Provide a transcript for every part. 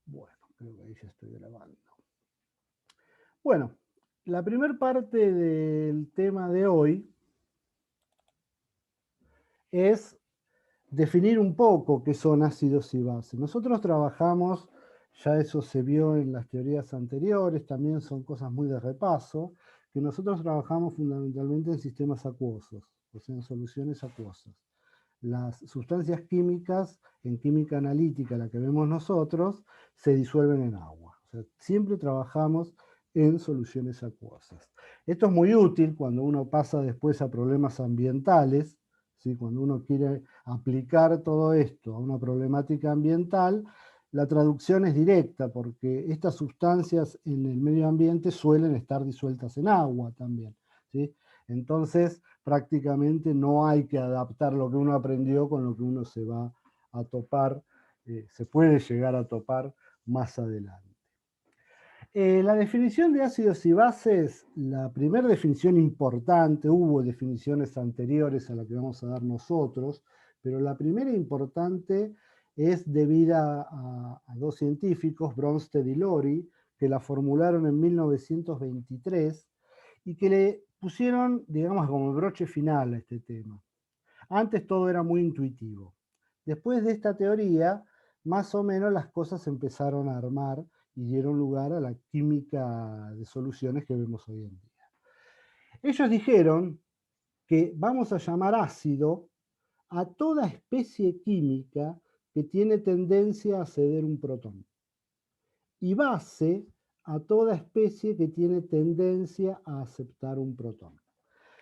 Bueno, creo que ahí ya estoy grabando. Bueno, la primera parte del tema de hoy es definir un poco qué son ácidos y bases. Nosotros trabajamos, ya eso se vio en las teorías anteriores, también son cosas muy de repaso, que nosotros trabajamos fundamentalmente en sistemas acuosos, o sea, en soluciones acuosas. Las sustancias químicas, en química analítica, la que vemos nosotros, se disuelven en agua. O sea, siempre trabajamos en soluciones acuosas. Esto es muy útil cuando uno pasa después a problemas ambientales, ¿sí? Cuando uno quiere aplicar todo esto a una problemática ambiental, la traducción es directa, porque estas sustancias en el medio ambiente suelen estar disueltas en agua también, ¿sí? Entonces, prácticamente no hay que adaptar lo que uno aprendió con lo que uno se va a topar, se puede llegar a topar más adelante. La definición de ácidos y bases, la primera definición importante, hubo definiciones anteriores a la que vamos a dar nosotros, pero la primera importante es debida a dos científicos, Bronsted y Lori, que la formularon en 1923 y que le pusieron, digamos, como broche final a este tema. Antes todo era muy intuitivo. Después de esta teoría, más o menos las cosas se empezaron a armar y dieron lugar a la química de soluciones que vemos hoy en día. Ellos dijeron que vamos a llamar ácido a toda especie química que tiene tendencia a ceder un protón y base a toda especie que tiene tendencia a aceptar un protón.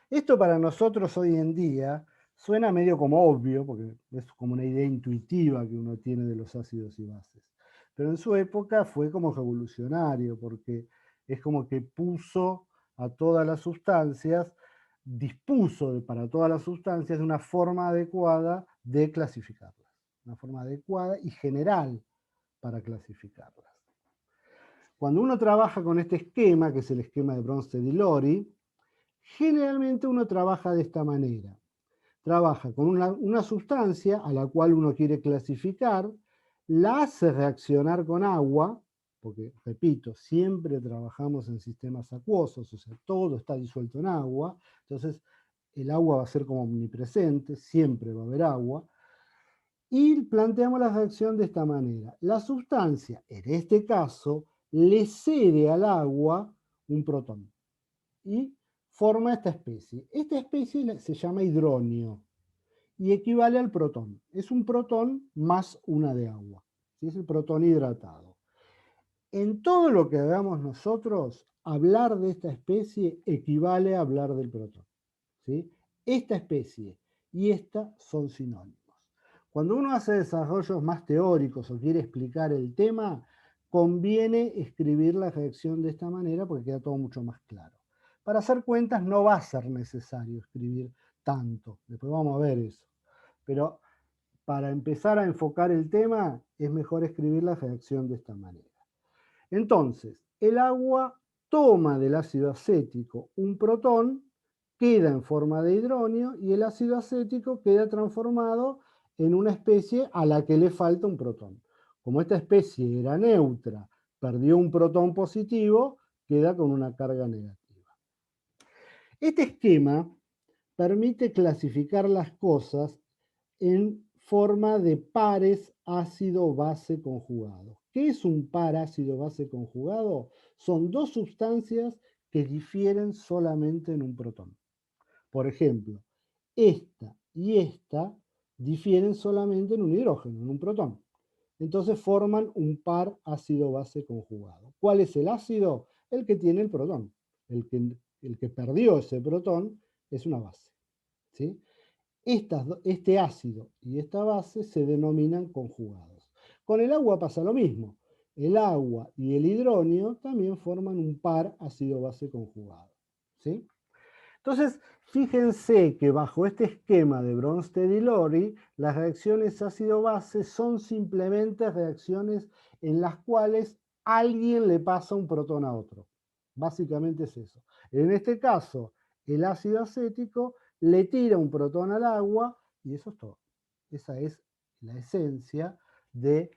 Esto para nosotros hoy en día suena medio como obvio, porque es como una idea intuitiva que uno tiene de los ácidos y bases. Pero en su época fue como revolucionario, porque es como que puso a todas las sustancias, dispuso para todas las sustancias de una forma adecuada de clasificarlas. Una forma adecuada y general para clasificarlas. Cuando uno trabaja con este esquema, que es el esquema de Bronsted y Lori, generalmente uno trabaja de esta manera. Trabaja con una sustancia a la cual uno quiere clasificar, la hace reaccionar con agua, porque, repito, siempre trabajamos en sistemas acuosos, o sea, todo está disuelto en agua, entonces el agua va a ser como omnipresente, siempre va a haber agua, y planteamos la reacción de esta manera. La sustancia, en este caso, le cede al agua un protón y forma esta especie. Esta especie se llama hidronio y equivale al protón. Es un protón más una de agua. ¿Sí? Es el protón hidratado. En todo lo que hagamos nosotros, hablar de esta especie equivale a hablar del protón. ¿Sí? Esta especie y esta son sinónimos. Cuando uno hace desarrollos más teóricos o quiere explicar el tema, conviene escribir la reacción de esta manera porque queda todo mucho más claro. Para hacer cuentas no va a ser necesario escribir tanto, después vamos a ver eso. Pero para empezar a enfocar el tema es mejor escribir la reacción de esta manera. Entonces, el agua toma del ácido acético un protón, queda en forma de hidronio y el ácido acético queda transformado en una especie a la que le falta un protón. Como esta especie era neutra, perdió un protón positivo, queda con una carga negativa. Este esquema permite clasificar las cosas en forma de pares ácido-base conjugado. ¿Qué es un par ácido-base conjugado? Son dos sustancias que difieren solamente en un protón. Por ejemplo, esta y esta difieren solamente en un hidrógeno, en un protón. Entonces forman un par ácido-base conjugado. ¿Cuál es el ácido? El que tiene el protón. El que perdió ese protón es una base. ¿Sí? Este ácido y esta base se denominan conjugados. Con el agua pasa lo mismo. El agua y el hidronio también forman un par ácido-base conjugado. ¿Sí? Entonces, fíjense que bajo este esquema de Bronsted y Lori, las reacciones ácido-base son simplemente reacciones en las cuales alguien le pasa un protón a otro. Básicamente es eso. En este caso, el ácido acético le tira un protón al agua y eso es todo. Esa es la esencia de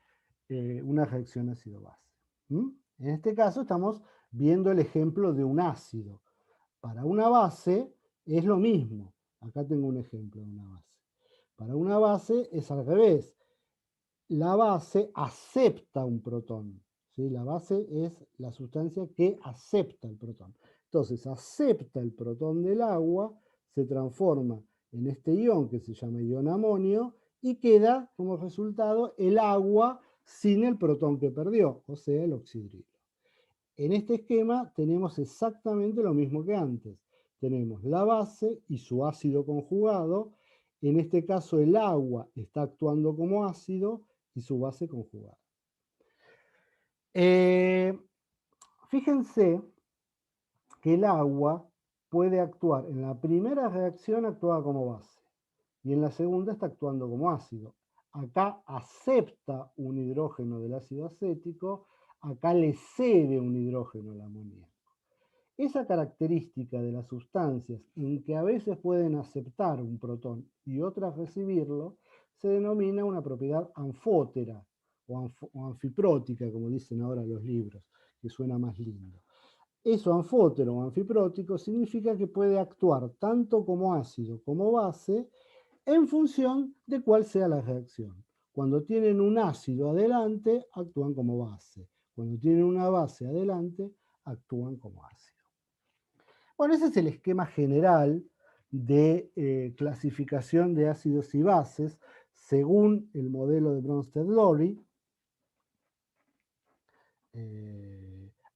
una reacción ácido-base. En este caso estamos viendo el ejemplo de un ácido. Para una base es lo mismo. Acá tengo un ejemplo de una base. Para una base es al revés. La base acepta un protón. ¿Sí? La base es la sustancia que acepta el protón. Entonces, acepta el protón del agua, se transforma en este ion que se llama ion amonio y queda como resultado el agua sin el protón que perdió, o sea, el oxidrilo. En este esquema tenemos exactamente lo mismo que antes. Tenemos la base y su ácido conjugado. En este caso el agua está actuando como ácido y su base conjugada. Fíjense que el agua puede actuar, en la primera reacción actuaba como base y en la segunda está actuando como ácido. Acá acepta un hidrógeno del ácido acético, acá le cede un hidrógeno al amoníaco. Esa característica de las sustancias en que a veces pueden aceptar un protón y otras recibirlo, se denomina una propiedad anfótera o anfiprótica, como dicen ahora los libros, que suena más lindo. Eso anfótero o anfiprótico significa que puede actuar tanto como ácido como base en función de cuál sea la reacción. Cuando tienen un ácido adelante, actúan como base. Cuando tienen una base adelante, actúan como ácido. Bueno, ese es el esquema general de clasificación de ácidos y bases según el modelo de Bronsted-Lowry.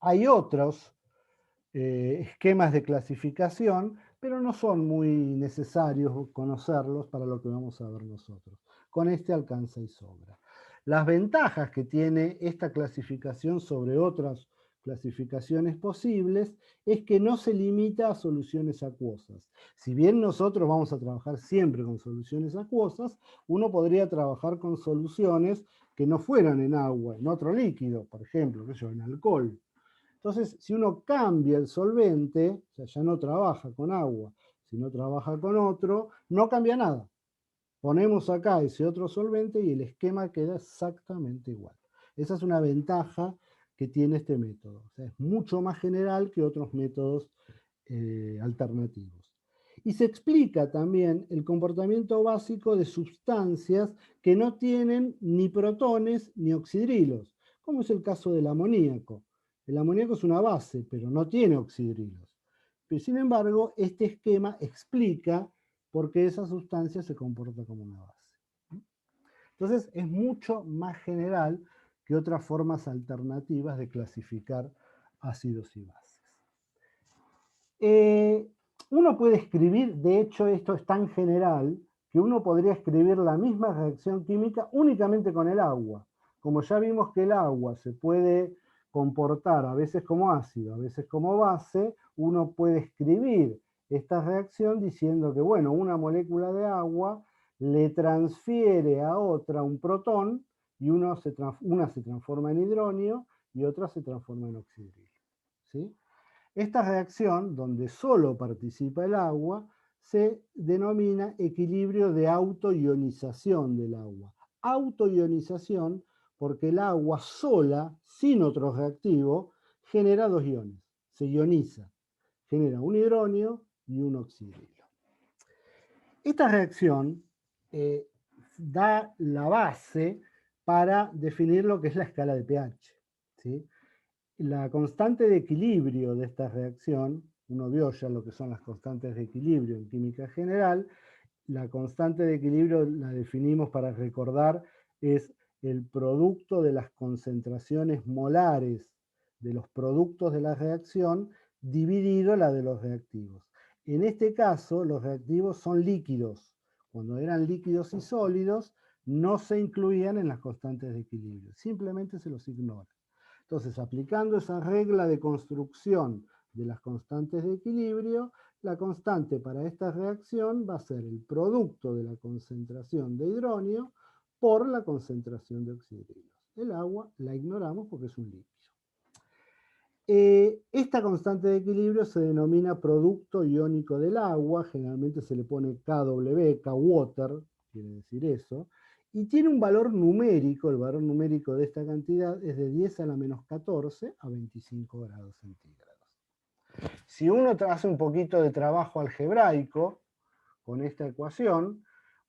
Hay otros esquemas de clasificación, pero no son muy necesarios conocerlos para lo que vamos a ver nosotros. Con este alcanza y sobra. Las ventajas que tiene esta clasificación sobre otras clasificaciones posibles es que no se limita a soluciones acuosas. Si bien nosotros vamos a trabajar siempre con soluciones acuosas, uno podría trabajar con soluciones que no fueran en agua, en otro líquido, por ejemplo, en alcohol. Entonces, si uno cambia el solvente, o sea, ya no trabaja con agua, sino trabaja con otro, no cambia nada. Ponemos acá ese otro solvente y el esquema queda exactamente igual. Esa es una ventaja que tiene este método. O sea, es mucho más general que otros métodos alternativos. Y se explica también el comportamiento básico de sustancias que no tienen ni protones ni oxidrilos, como es el caso del amoníaco. El amoníaco es una base, pero no tiene oxidrilos. Pero, sin embargo, este esquema explica por qué esa sustancia se comporta como una base. Entonces, es mucho más general que otras formas alternativas de clasificar ácidos y bases. Uno puede escribir, de hecho esto es tan general, que uno podría escribir la misma reacción química únicamente con el agua. Como ya vimos que el agua se puede comportar a veces como ácido, a veces como base, uno puede escribir esta reacción diciendo que, bueno, una molécula de agua le transfiere a otra un protón y una se transforma en hidróneo y otra se transforma en oxidrilo. ¿Sí? Esta reacción, donde solo participa el agua, se denomina equilibrio de autoionización del agua. Autoionización porque el agua sola, sin otro reactivo, genera dos iones. Se ioniza. Genera un hidróneo y un oxidrilo. Esta reacción da la base para definir lo que es la escala de pH. ¿Sí? La constante de equilibrio de esta reacción, uno vio ya lo que son las constantes de equilibrio en química general, la constante de equilibrio la definimos para recordar, es el producto de las concentraciones molares de los productos de la reacción dividido la de los reactivos. En este caso, los reactivos son líquidos. Cuando eran líquidos y sólidos, no se incluían en las constantes de equilibrio, simplemente se los ignora. Entonces, aplicando esa regla de construcción de las constantes de equilibrio, la constante para esta reacción va a ser el producto de la concentración de hidróneo por la concentración de oxidrilos. El agua la ignoramos porque es un líquido. Esta constante de equilibrio se denomina producto iónico del agua, generalmente se le pone KW, K-water, quiere decir eso, y tiene un valor numérico, el valor numérico de esta cantidad es de 10 a la menos 14 a 25 grados centígrados. Si uno hace un poquito de trabajo algebraico con esta ecuación,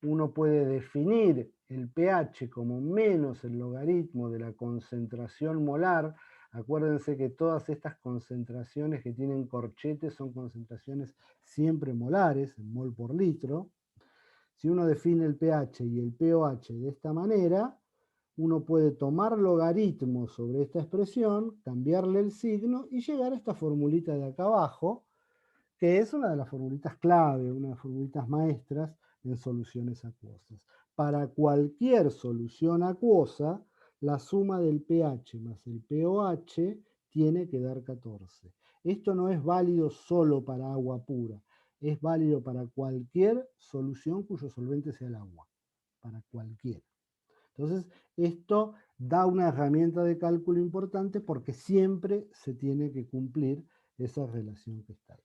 uno puede definir el pH como menos el logaritmo de la concentración molar. Acuérdense que todas estas concentraciones que tienen corchetes son concentraciones siempre molares, en mol por litro. Si uno define el pH y el pOH de esta manera, uno puede tomar logaritmos sobre esta expresión, cambiarle el signo y llegar a esta formulita de acá abajo, que es una de las formulitas clave, una de las formulitas maestras en soluciones acuosas. Para cualquier solución acuosa, la suma del pH más el pOH tiene que dar 14. Esto no es válido solo para agua pura, es válido para cualquier solución cuyo solvente sea el agua, para cualquiera. Entonces, esto da una herramienta de cálculo importante porque siempre se tiene que cumplir esa relación que está ahí.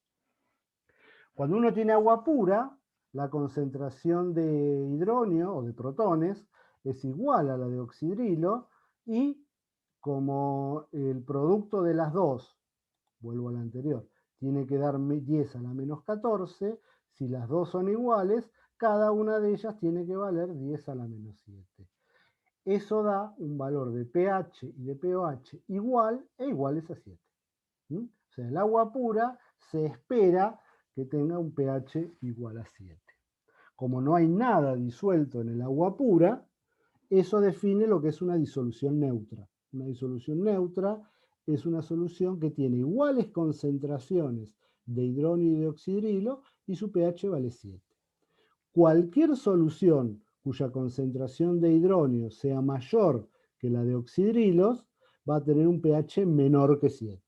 Cuando uno tiene agua pura, la concentración de hidronio o de protones es igual a la de oxidrilo y como el producto de las dos, vuelvo a la anterior, tiene que dar 10 a la menos 14, si las dos son iguales, cada una de ellas tiene que valer 10 a la menos 7. Eso da un valor de pH y de pOH igual e iguales a 7. O sea, el agua pura se espera que tenga un pH igual a 7. Como no hay nada disuelto en el agua pura, eso define lo que es una disolución neutra. Una disolución neutra es una solución que tiene iguales concentraciones de hidrónio y de oxidrilo y su pH vale 7. Cualquier solución cuya concentración de hidrónio sea mayor que la de oxidrilos va a tener un pH menor que 7.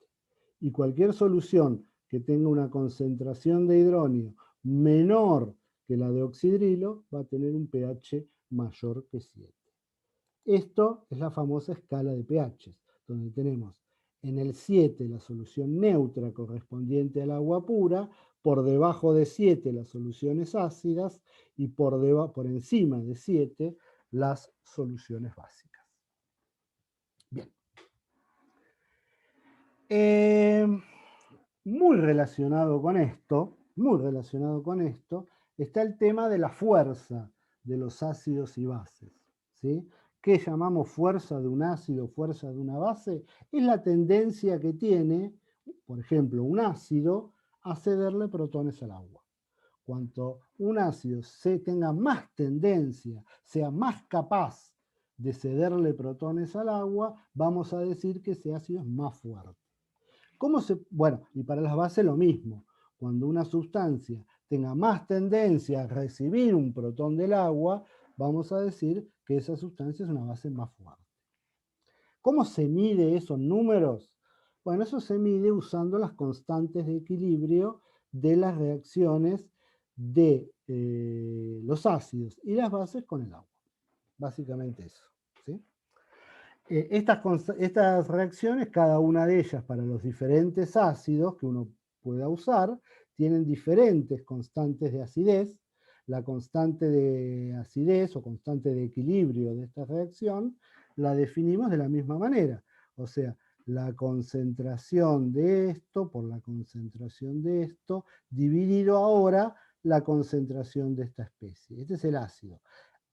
Y cualquier solución que tenga una concentración de hidrónio menor que la de oxidrilo va a tener un pH mayor que 7. Esto es la famosa escala de pHs, donde tenemos en el 7 la solución neutra correspondiente al agua pura, por debajo de 7 las soluciones ácidas y por encima de 7 las soluciones básicas. Bien. Muy relacionado con esto, está el tema de la fuerza de los ácidos y bases, ¿sí? ¿Qué llamamos fuerza de un ácido, fuerza de una base? Es la tendencia que tiene, por ejemplo, un ácido a cederle protones al agua. Cuanto un ácido tenga más tendencia, sea más capaz de cederle protones al agua, vamos a decir que ese ácido es más fuerte. Bueno, y para las bases lo mismo. Cuando una sustancia tenga más tendencia a recibir un protón del agua, vamos a decir que esa sustancia es una base más fuerte. ¿Cómo se mide esos números? Bueno, eso se mide usando las constantes de equilibrio de las reacciones de los ácidos y las bases con el agua. Básicamente eso, ¿sí? Estas reacciones, cada una de ellas para los diferentes ácidos que uno pueda usar, tienen diferentes constantes de acidez. La constante de acidez o constante de equilibrio de esta reacción la definimos de la misma manera. O sea, la concentración de esto por la concentración de esto, dividido ahora la concentración de esta especie. Este es el ácido.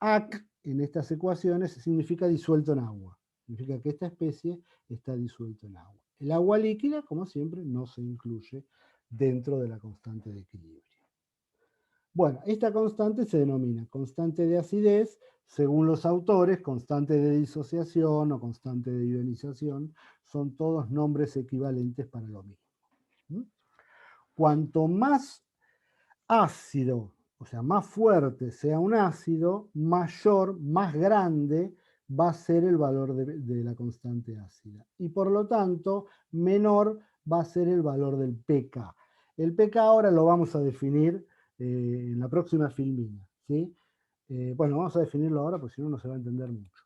AC en estas ecuaciones significa disuelto en agua. Significa que esta especie está disuelta en agua. El agua líquida, como siempre, no se incluye dentro de la constante de equilibrio. Bueno, esta constante se denomina constante de acidez, según los autores, constante de disociación o constante de ionización, son todos nombres equivalentes para lo mismo. Cuanto más ácido, o sea, más fuerte sea un ácido, mayor, más grande va a ser el valor de la constante ácida. Y por lo tanto, menor va a ser el valor del pK. El pK ahora lo vamos a definir en la próxima filmina, ¿sí? Bueno, vamos a definirlo ahora porque si no, no se va a entender mucho.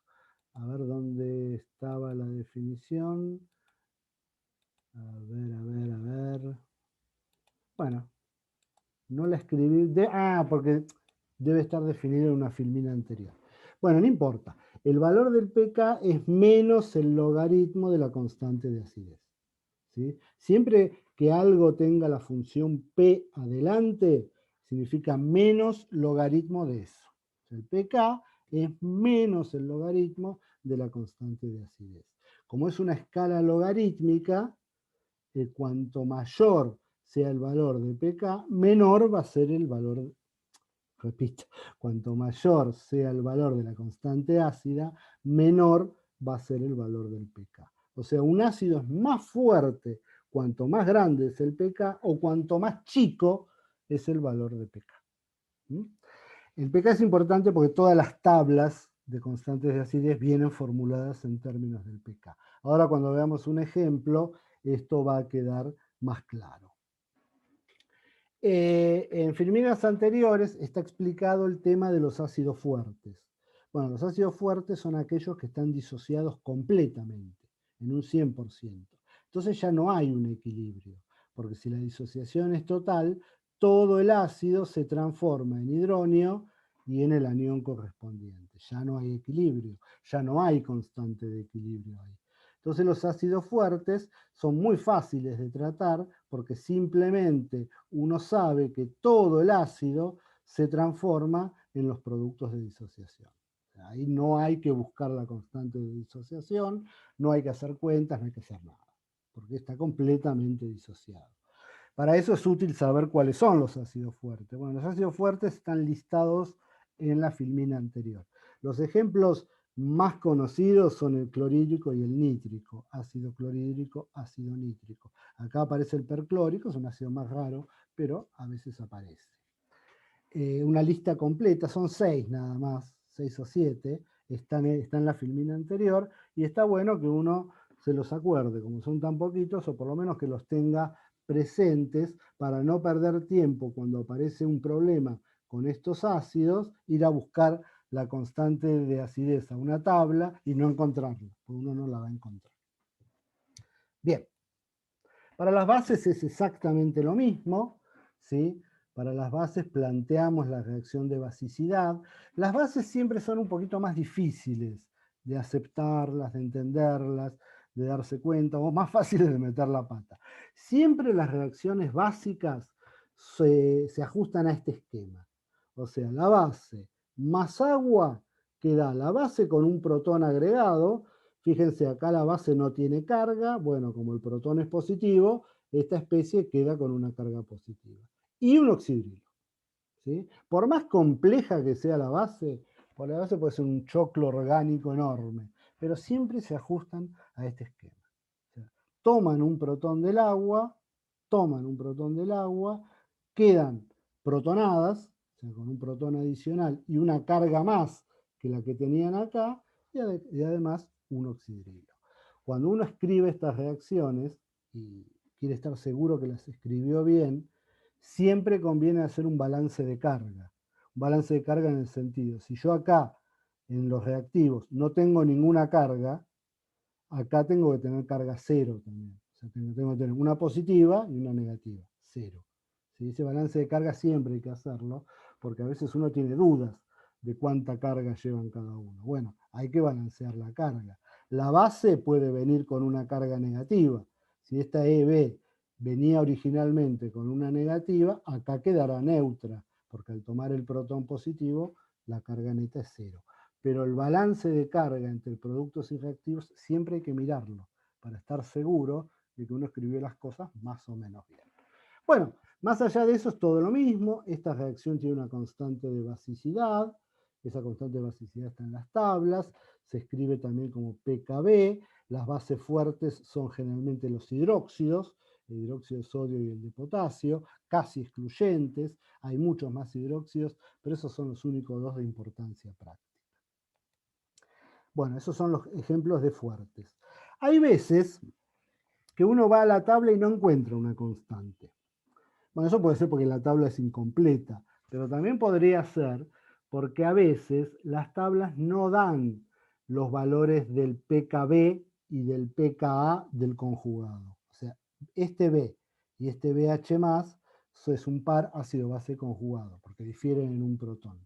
A ver dónde estaba la definición. A ver. Bueno, no la escribí. Porque debe estar definido en una filmina anterior. Bueno, no importa. El valor del pK es menos el logaritmo de la constante de acidez. ¿Sí? Siempre que algo tenga la función P adelante, significa menos logaritmo de eso. El pK es menos el logaritmo de la constante de acidez. Como es una escala logarítmica, cuanto mayor sea el valor de pK, menor va a ser el valor, repito, cuanto mayor sea el valor de la constante ácida, menor va a ser el valor del pK. O sea, un ácido es más fuerte cuanto más grande es el pK o cuanto más chico es el valor de pK. ¿Mm? El pK es importante porque todas las tablas de constantes de acidez vienen formuladas en términos del pK. Ahora cuando veamos un ejemplo, esto va a quedar más claro. En filminas anteriores está explicado el tema de los ácidos fuertes. Bueno, los ácidos fuertes son aquellos que están disociados completamente, en un 100%. Entonces ya no hay un equilibrio, porque si la disociación es total, todo el ácido se transforma en hidronio y en el anión correspondiente. Ya no hay equilibrio, ya no hay constante de equilibrio ahí. Entonces los ácidos fuertes son muy fáciles de tratar porque simplemente uno sabe que todo el ácido se transforma en los productos de disociación. Ahí no hay que buscar la constante de disociación, no hay que hacer cuentas, no hay que hacer nada, porque está completamente disociado. Para eso es útil saber cuáles son los ácidos fuertes. Bueno, los ácidos fuertes están listados en la filmina anterior. Los ejemplos más conocidos son el clorhídrico y el nítrico, ácido clorhídrico, ácido nítrico. Acá aparece el perclórico, es un ácido más raro, pero a veces aparece. Una lista completa, son 6 nada más, 6 o 7, está en la filmina anterior, y está bueno que uno se los acuerde, como son tan poquitos, o por lo menos que los tenga presentes para no perder tiempo cuando aparece un problema con estos ácidos, ir a buscar la constante de acidez a una tabla y no encontrarla, porque uno no la va a encontrar. Bien, para las bases es exactamente lo mismo, ¿sí? Para las bases planteamos la reacción de basicidad. Las bases siempre son un poquito más difíciles de aceptarlas, de entenderlas, de darse cuenta, o más fáciles de meter la pata. Siempre las reacciones básicas se ajustan a este esquema. O sea, la base más agua que da la base con un protón agregado. Fíjense, acá la base no tiene carga. Bueno, como el protón es positivo, esta especie queda con una carga positiva. Y un oxidrilo. ¿Sí? Por más compleja que sea la base puede ser un choclo orgánico enorme, pero siempre se ajustan a este esquema. O sea, toman un protón del agua, quedan protonadas, o sea, con un protón adicional y una carga más que la que tenían acá, y además un oxidrilo. Cuando uno escribe estas reacciones y quiere estar seguro que las escribió bien, siempre conviene hacer un balance de carga. Un balance de carga en el sentido, si yo acá en los reactivos no tengo ninguna carga, acá tengo que tener carga cero también. O sea, tengo que tener una positiva y una negativa, cero. ¿Sí? Ese balance de carga siempre hay que hacerlo, porque a veces uno tiene dudas de cuánta carga llevan cada uno. Bueno, hay que balancear la carga. La base puede venir con una carga negativa. Si esta EB venía originalmente con una negativa, acá quedará neutra, porque al tomar el protón positivo, la carga neta es cero. Pero el balance de carga entre productos y reactivos siempre hay que mirarlo para estar seguro de que uno escribió las cosas más o menos bien. Bueno, más allá de eso es todo lo mismo. Esta reacción tiene una constante de basicidad. Esa constante de basicidad está en las tablas. Se escribe también como pKb. Las bases fuertes son generalmente los hidróxidos, el hidróxido de sodio y el de potasio, casi excluyentes. Hay muchos más hidróxidos, pero esos son los únicos dos de importancia práctica. Bueno, esos son los ejemplos de fuertes. Hay veces que uno va a la tabla y no encuentra una constante. Bueno, eso puede ser porque la tabla es incompleta, pero también podría ser porque a veces las tablas no dan los valores del pKb y del pKa del conjugado. O sea, este B y este BH+, eso es un par ácido-base conjugado, porque difieren en un protón.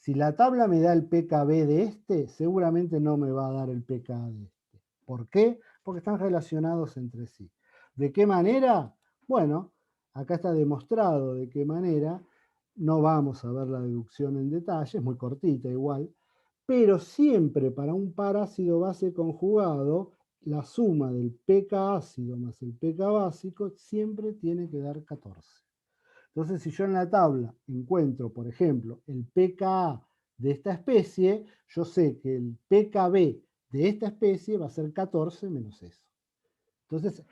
Si la tabla me da el pKb de este, seguramente no me va a dar el pKa de este. ¿Por qué? Porque están relacionados entre sí. ¿De qué manera? Bueno, acá está demostrado de qué manera. No vamos a ver la deducción en detalle, es muy cortita igual, pero siempre para un par ácido base conjugado, la suma del pK ácido más el pK básico siempre tiene que dar 14. Entonces, si yo en la tabla encuentro, por ejemplo, el pKa de esta especie, yo sé que el pKb de esta especie va a ser 14 menos eso. Entonces,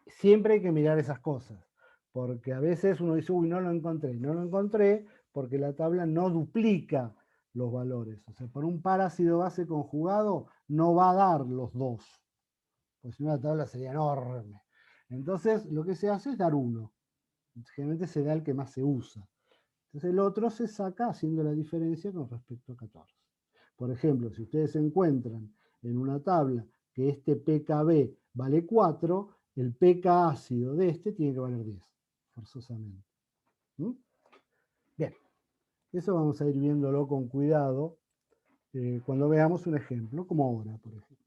siempre hay que mirar esas cosas, porque a veces uno dice, uy, no lo encontré porque la tabla no duplica los valores. O sea, por un par ácido base conjugado no va a dar los dos, porque si no la tabla sería enorme. Entonces, lo que se hace es dar uno. Generalmente se da el que más se usa. Entonces el otro se saca haciendo la diferencia con respecto a 14. Por ejemplo, si ustedes encuentran en una tabla que este pKb vale 4, el pK ácido de este tiene que valer 10, forzosamente. ¿Mm? Bien, eso vamos a ir viéndolo con cuidado cuando veamos un ejemplo, como ahora, por ejemplo.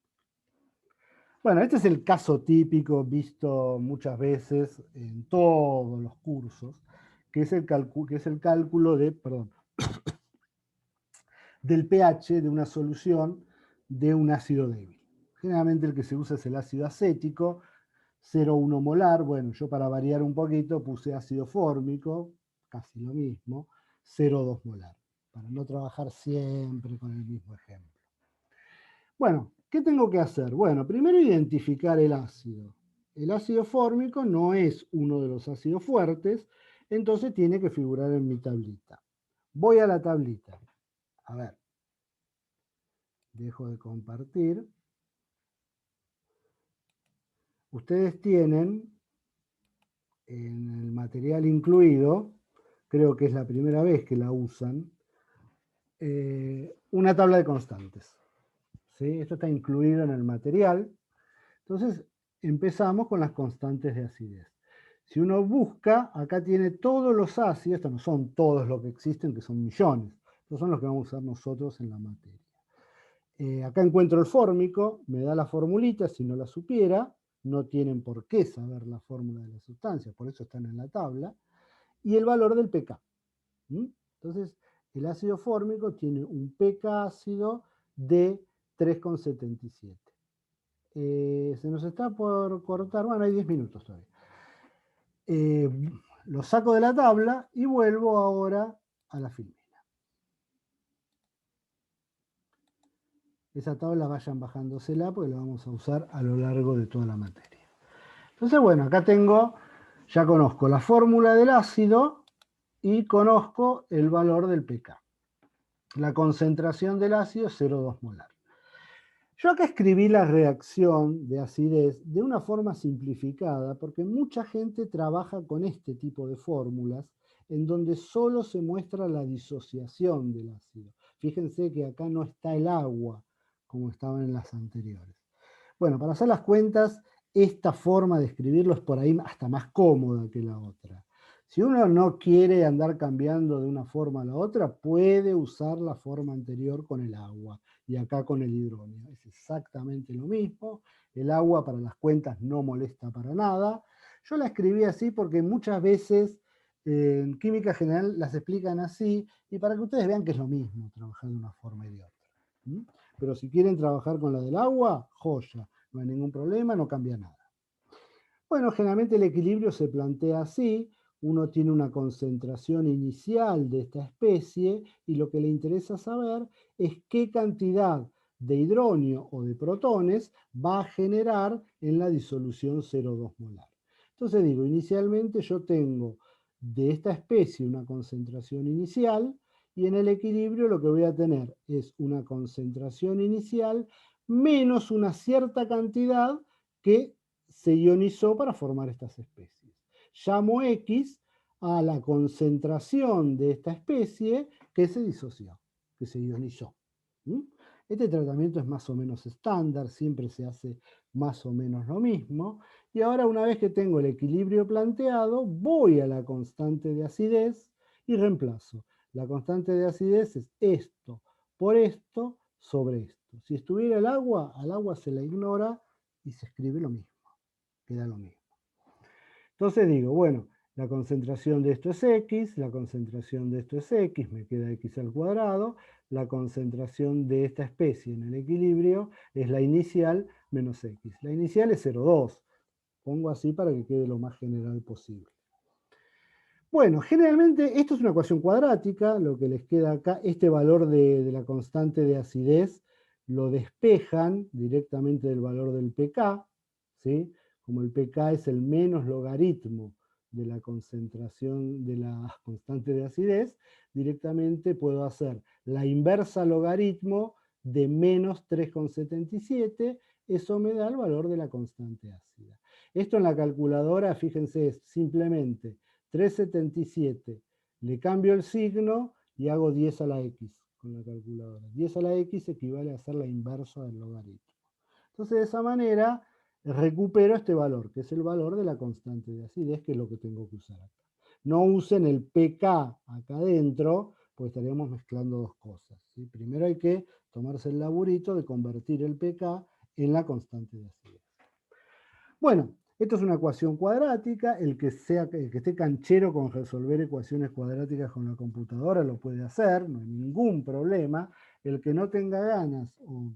Bueno, este es el caso típico visto muchas veces en todos los cursos, que es el cálculo de, del pH de una solución de un ácido débil. Generalmente el que se usa es el ácido acético, 0,1 molar. Bueno, yo para variar un poquito puse ácido fórmico, casi lo mismo, 0,2 molar, para no trabajar siempre con el mismo ejemplo. Bueno, ¿qué tengo que hacer? Bueno, primero identificar el ácido. El ácido fórmico no es uno de los ácidos fuertes, entonces tiene que figurar en mi tablita. Voy a la tablita. A ver, dejo de compartir. Ustedes tienen en el material incluido, creo que es la primera vez que la usan, una tabla de constantes. ¿Sí? Esto está incluido en el material. Entonces, empezamos con las constantes de acidez. Si uno busca, acá tiene todos los ácidos, estos no son todos los que existen, que son millones. Estos son los que vamos a usar nosotros en la materia. Acá encuentro el fórmico, me da la formulita, si no la supiera, no tienen por qué saber la fórmula de la sustancia, por eso están en la tabla, y el valor del pK. Entonces, el ácido fórmico tiene un pK ácido de 3,77. Se nos está por cortar, bueno, hay 10 minutos todavía. Lo saco de la tabla y vuelvo ahora a la filmina. Esa tabla vayan bajándosela porque la vamos a usar a lo largo de toda la materia. Entonces, bueno, acá tengo, ya conozco la fórmula del ácido y conozco el valor del pK. La concentración del ácido es 0,2 molar. Yo acá escribí la reacción de acidez de una forma simplificada porque mucha gente trabaja con este tipo de fórmulas en donde solo se muestra la disociación del ácido. Fíjense que acá no está el agua como estaba en las anteriores. Bueno, para hacer las cuentas, esta forma de escribirlo es por ahí hasta más cómoda que la otra. Si uno no quiere andar cambiando de una forma a la otra, puede usar la forma anterior con el agua y acá con el hidrógeno. Es exactamente lo mismo. El agua para las cuentas no molesta para nada. Yo la escribí así porque muchas veces en química general las explican así y para que ustedes vean que es lo mismo trabajar de una forma y de otra. Pero si quieren trabajar con la del agua, joya, no hay ningún problema, no cambia nada. Bueno, generalmente el equilibrio se plantea así. Uno tiene una concentración inicial de esta especie y lo que le interesa saber es qué cantidad de hidrógeno o de protones va a generar en la disolución 0,2 molar. Entonces digo, inicialmente yo tengo de esta especie una concentración inicial y en el equilibrio lo que voy a tener es una concentración inicial menos una cierta cantidad que se ionizó para formar estas especies. Llamo X a la concentración de esta especie que se disoció, que se ionizó. Este tratamiento es más o menos estándar, siempre se hace más o menos lo mismo. Y ahora, una vez que tengo el equilibrio planteado, voy a la constante de acidez y reemplazo La constante de acidez es esto por esto sobre esto. Si estuviera el agua, al agua se la ignora y se escribe lo mismo, queda lo mismo. Entonces digo, bueno, la concentración de esto es X, la concentración de esto es X, me queda X al cuadrado, la concentración de esta especie en el equilibrio es la inicial menos X. La inicial es 0,2. Pongo así para que quede lo más general posible. Bueno, generalmente esto es una ecuación cuadrática, lo que les queda acá, este valor de la constante de acidez lo despejan directamente del valor del pK, ¿sí? Como el pK es el menos logaritmo de la concentración de la constante de acidez, directamente puedo hacer la inversa logaritmo de menos 3,77, eso me da el valor de la constante ácida. Esto en la calculadora, fíjense, es simplemente 3,77, le cambio el signo y hago 10 a la x con la calculadora. 10 a la x equivale a hacer la inversa del logaritmo. Entonces, de esa manera, recupero este valor, que es el valor de la constante de acidez, que es lo que tengo que usar acá. No usen el pK acá adentro, pues estaríamos mezclando dos cosas, ¿sí? Primero hay que tomarse el laburito de convertir el pK en la constante de acidez. Bueno, esto es una ecuación cuadrática, el que esté canchero con resolver ecuaciones cuadráticas con la computadora lo puede hacer, no hay ningún problema. El que no tenga ganas o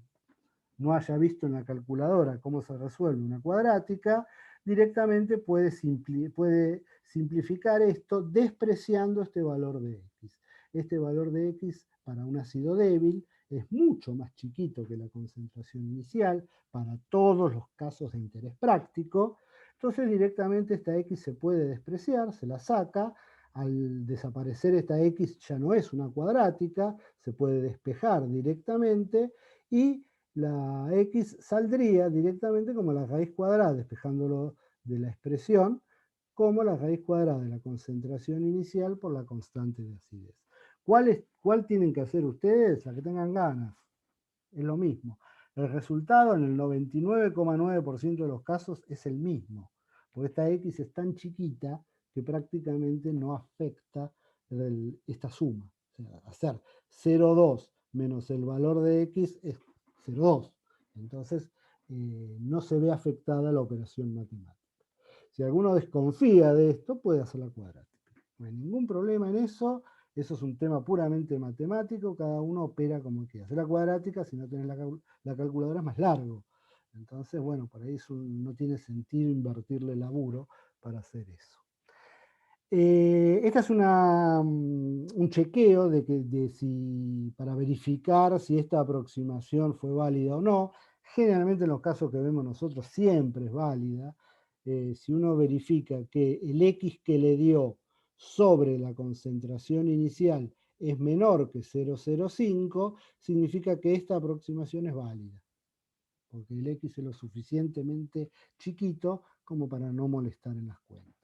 no haya visto en la calculadora cómo se resuelve una cuadrática, directamente puede simplificar esto despreciando este valor de x. Este valor de x para un ácido débil es mucho más chiquito que la concentración inicial para todos los casos de interés práctico. Entonces directamente esta x se puede despreciar, se la saca. Al desaparecer esta x ya no es una cuadrática, se puede despejar directamente y la x saldría directamente como la raíz cuadrada, despejándolo de la expresión, como la raíz cuadrada de la concentración inicial por la constante de acidez. ¿Cuál tienen que hacer ustedes? A que tengan ganas. Es lo mismo. El resultado en el 99,9% de los casos es el mismo, porque esta x es tan chiquita que prácticamente no afecta esta suma. O sea, hacer 0,2 menos el valor de x es 0,2. Entonces, no se ve afectada la operación matemática. Si alguno desconfía de esto, puede hacer la cuadrática. No hay ningún problema en eso. Eso es un tema puramente matemático. Cada uno opera como quiera. Hacer la cuadrática, si no tenés la calculadora, es más largo. Entonces, bueno, por ahí no tiene sentido invertirle laburo para hacer eso. Esta es un chequeo para verificar si esta aproximación fue válida o no. Generalmente en los casos que vemos nosotros siempre es válida. Si uno verifica que el X que le dio sobre la concentración inicial es menor que 0,05, significa que esta aproximación es válida, porque el X es lo suficientemente chiquito como para no molestar en las cuentas.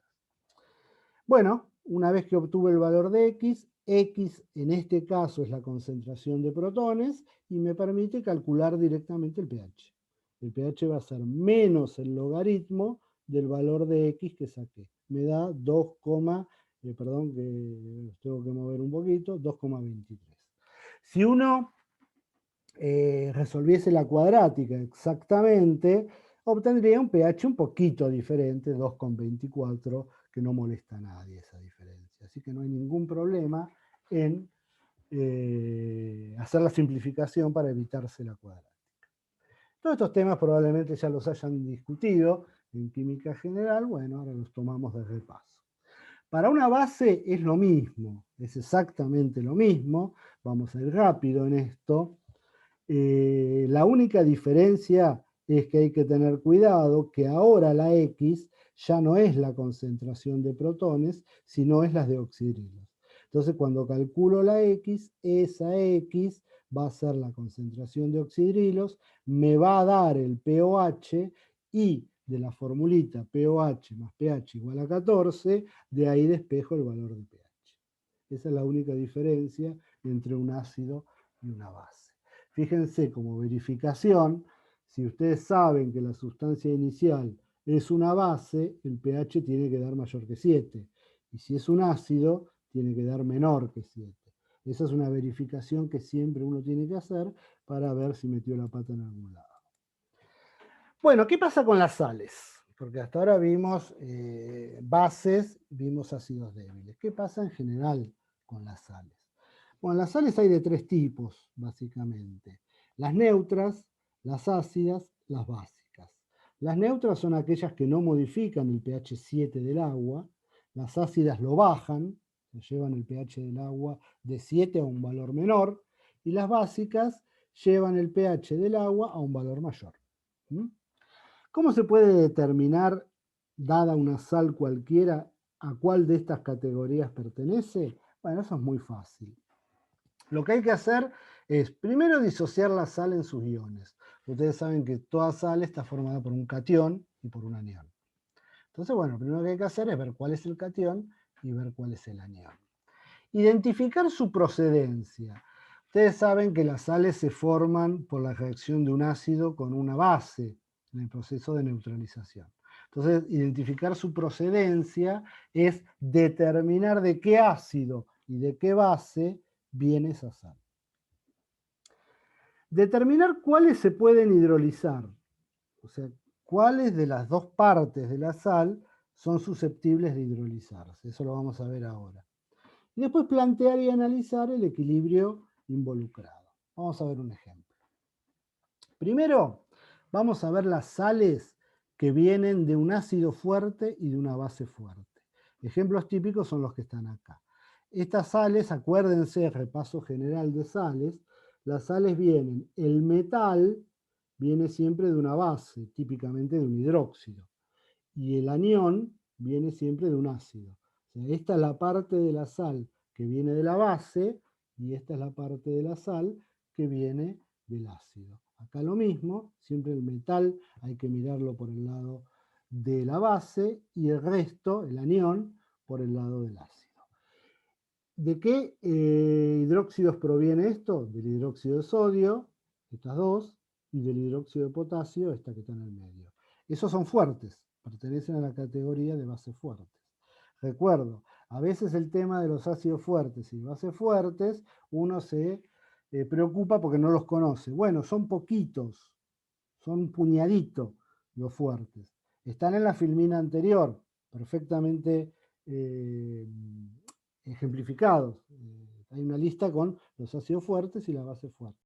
Bueno, una vez que obtuve el valor de X, X en este caso es la concentración de protones y me permite calcular directamente el pH. El pH va a ser menos el logaritmo del valor de X que saqué. Me da 2, perdón que tengo que mover un poquito, 2,23. Si uno resolviese la cuadrática exactamente, obtendría un pH un poquito diferente, 2,24, que no molesta a nadie esa diferencia. Así que no hay ningún problema en hacer la simplificación para evitarse la cuadrática. Todos estos temas probablemente ya los hayan discutido en química general, bueno, ahora los tomamos de repaso. Para una base es lo mismo, es exactamente lo mismo, vamos a ir rápido en esto. La única diferencia es que hay que tener cuidado que ahora la X ya no es la concentración de protones, sino es las de oxidrilos. Entonces, cuando calculo la X, esa X va a ser la concentración de oxidrilos, me va a dar el pOH y de la formulita pOH más pH igual a 14, de ahí despejo el valor de pH. Esa es la única diferencia entre un ácido y una base. Fíjense, como verificación, si ustedes saben que la sustancia inicial es una base, el pH tiene que dar mayor que 7. Y si es un ácido, tiene que dar menor que 7. Esa es una verificación que siempre uno tiene que hacer para ver si metió la pata en algún lado. Bueno, ¿qué pasa con las sales? Porque hasta ahora vimos bases, vimos ácidos débiles. ¿Qué pasa en general con las sales? Bueno, las sales hay de tres tipos, básicamente. Las neutras, las ácidas, las básicas. Las neutras son aquellas que no modifican el pH 7 del agua. Las ácidas lo bajan, llevan el pH del agua de 7 a un valor menor. Y las básicas llevan el pH del agua a un valor mayor. ¿Mm? ¿Cómo se puede determinar, dada una sal cualquiera, a cuál de estas categorías pertenece? Bueno, eso es muy fácil. Lo que hay que hacer es primero disociar la sal en sus iones. Ustedes saben que toda sal está formada por un catión y por un anión. Entonces, bueno, lo primero que hay que hacer es ver cuál es el catión y ver cuál es el anión. Identificar su procedencia. Ustedes saben que las sales se forman por la reacción de un ácido con una base en el proceso de neutralización. Entonces, identificar su procedencia es determinar de qué ácido y de qué base viene esa sal. Determinar cuáles se pueden hidrolizar, o sea, cuáles de las dos partes de la sal son susceptibles de hidrolizarse. Eso lo vamos a ver ahora. Y después plantear y analizar el equilibrio involucrado. Vamos a ver un ejemplo. Primero, vamos a ver las sales que vienen de un ácido fuerte y de una base fuerte. Ejemplos típicos son los que están acá. Estas sales, acuérdense, repaso general de sales, las sales vienen, el metal viene siempre de una base, típicamente de un hidróxido, y el anión viene siempre de un ácido. O sea, esta es la parte de la sal que viene de la base y esta es la parte de la sal que viene del ácido. Acá lo mismo, siempre el metal hay que mirarlo por el lado de la base y el resto, el anión, por el lado del ácido. ¿De qué hidróxidos proviene esto? Del hidróxido de sodio, estas dos, y del hidróxido de potasio, esta que está en el medio. Esos son fuertes, pertenecen a la categoría de bases fuertes. Recuerdo, a veces el tema de los ácidos fuertes y bases fuertes, uno se preocupa porque no los conoce. Bueno, son poquitos, son un puñadito los fuertes. Están en la filmina anterior, perfectamente ejemplificados. Hay una lista con los ácidos fuertes y las bases fuertes.